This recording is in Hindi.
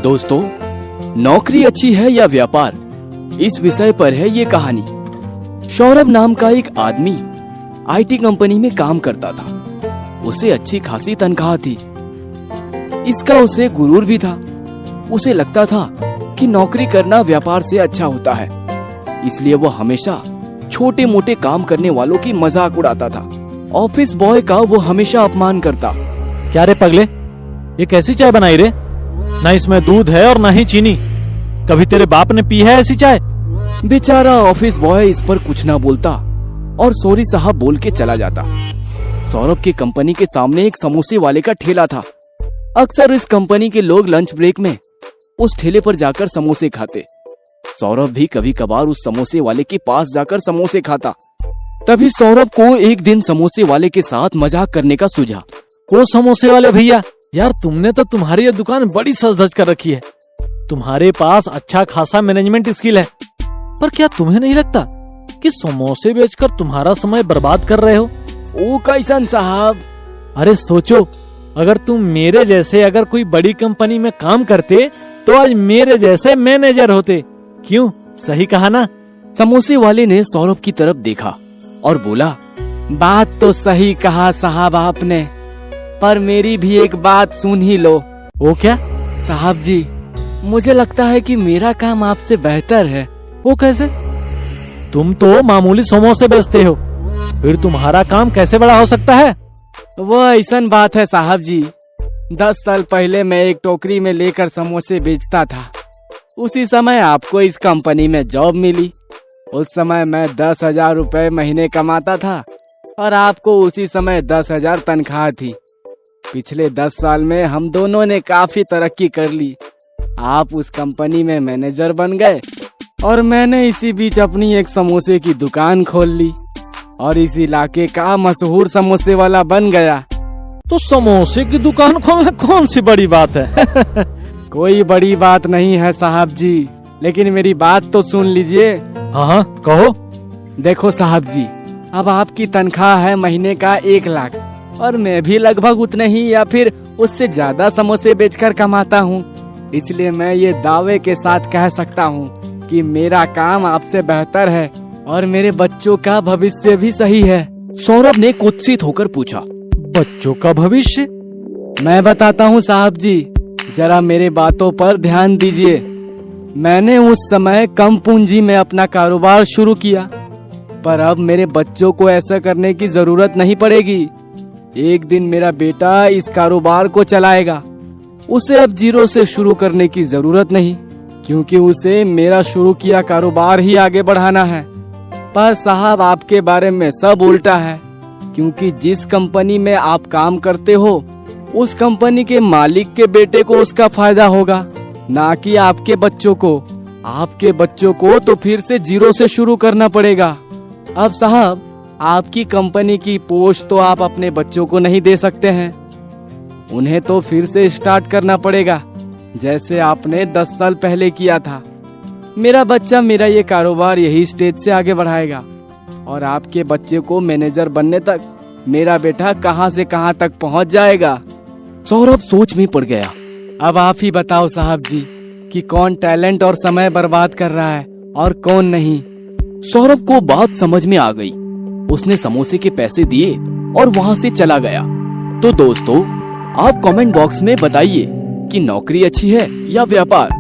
दोस्तों, नौकरी अच्छी है या व्यापार, इस विषय पर है ये कहानी। सौरभ नाम का एक आदमी आईटी कंपनी में काम करता था। उसे अच्छी खासी तनख्वाह थी। इसका उसे गुरूर भी था। उसे लगता था कि नौकरी करना व्यापार से अच्छा होता है, इसलिए वो हमेशा छोटे मोटे काम करने वालों की मजाक उड़ाता था। ऑफिस बॉय का वो हमेशा अपमान करता। क्या रे पगले, ये कैसी चाय बनाई रे? ना इसमें दूध है और ना ही चीनी। कभी तेरे बाप ने पी है ऐसी चाय? बेचारा ऑफिस बॉय इस पर कुछ ना बोलता और सॉरी साहब बोल के चला जाता। सौरभ की कंपनी के सामने एक समोसे वाले का ठेला था। अक्सर इस कंपनी के लोग लंच ब्रेक में उस ठेले पर जाकर समोसे खाते। सौरभ भी कभी कभार उस समोसे वाले के पास जाकर समोसे खाता। तभी सौरभ को एक दिन समोसे वाले के साथ मजाक करने का सूझा। ओ समोसे वाले भैया, यार तुमने तो तुम्हारी ये दुकान बड़ी सज धज कर रखी है। तुम्हारे पास अच्छा खासा मैनेजमेंट स्किल है, पर क्या तुम्हें नहीं लगता कि समोसे बेचकर तुम्हारा समय बर्बाद कर रहे हो? ओ कैसन साहब? अरे सोचो, अगर तुम मेरे जैसे अगर कोई बड़ी कंपनी में काम करते तो आज मेरे जैसे मैनेजर होते। क्यों, सही कहा ना? समोसे वाले ने सौरभ की तरफ देखा और बोला, बात तो सही कहा साहब आपने, पर मेरी भी एक बात सुन ही लो। वो क्या? साहब जी, मुझे लगता है कि मेरा काम आपसे बेहतर है। वो कैसे? तुम तो मामूली समोसे बेचते हो, फिर तुम्हारा काम कैसे बड़ा हो सकता है? वो ऐसन बात है साहब जी, 10 साल पहले मैं एक टोकरी में लेकर समोसे बेचता था। उसी समय आपको इस कंपनी में जॉब मिली। उस समय मैं 10,000 रुपए महीने कमाता था और आपको उसी समय 10,000 तनख्वाह थी। पिछले 10 साल में हम दोनों ने काफी तरक्की कर ली। आप उस कंपनी में मैनेजर बन गए और मैंने इसी बीच अपनी एक समोसे की दुकान खोल ली और इस इलाके का मशहूर समोसे वाला बन गया। तो समोसे की दुकान खोलना कौन सी बड़ी बात है? कोई बड़ी बात नहीं है साहब जी, लेकिन मेरी बात तो सुन लीजिए। हाँ कहो। देखो साहब जी, अब आपकी तनख्वाह है महीने का 1 लाख और मैं भी लगभग उतने ही या फिर उससे ज्यादा समोसे बेचकर कमाता हूँ। इसलिए मैं ये दावे के साथ कह सकता हूँ कि मेरा काम आपसे बेहतर है और मेरे बच्चों का भविष्य भी सही है। सौरभ ने कुत्सित होकर पूछा, बच्चों का भविष्य? मैं बताता हूँ साहब जी, जरा मेरे बातों पर ध्यान दीजिए। मैंने उस समय कम पूंजी में अपना कारोबार शुरू किया, पर अब मेरे बच्चों को ऐसा करने की जरूरत नहीं पड़ेगी। एक दिन मेरा बेटा इस कारोबार को चलाएगा। उसे अब जीरो से शुरू करने की जरूरत नहीं, क्योंकि उसे मेरा शुरू किया कारोबार ही आगे बढ़ाना है। पर साहब, आपके बारे में सब उल्टा है, क्योंकि जिस कंपनी में आप काम करते हो उस कंपनी के मालिक के बेटे को उसका फायदा होगा, ना कि आपके बच्चों को। आपके बच्चों को तो फिर से जीरो से शुरू करना पड़ेगा। अब साहब, आपकी कंपनी की पोस्ट तो आप अपने बच्चों को नहीं दे सकते हैं, उन्हें तो फिर से स्टार्ट करना पड़ेगा, जैसे आपने 10 साल पहले किया था। मेरा बच्चा मेरा ये कारोबार यही स्टेज से आगे बढ़ाएगा और आपके बच्चे को मैनेजर बनने तक मेरा बेटा कहां से कहां तक पहुंच जाएगा। सौरभ सोच में पड़ गया। अब आप ही बताओ साहब जी कि कौन टैलेंट और समय बर्बाद कर रहा है और कौन नहीं। सौरभ को बात समझ में आ गई। उसने समोसे के पैसे दिए और वहाँ से चला गया। तो दोस्तों, आप कमेंट बॉक्स में बताइए कि नौकरी अच्छी है या व्यापार।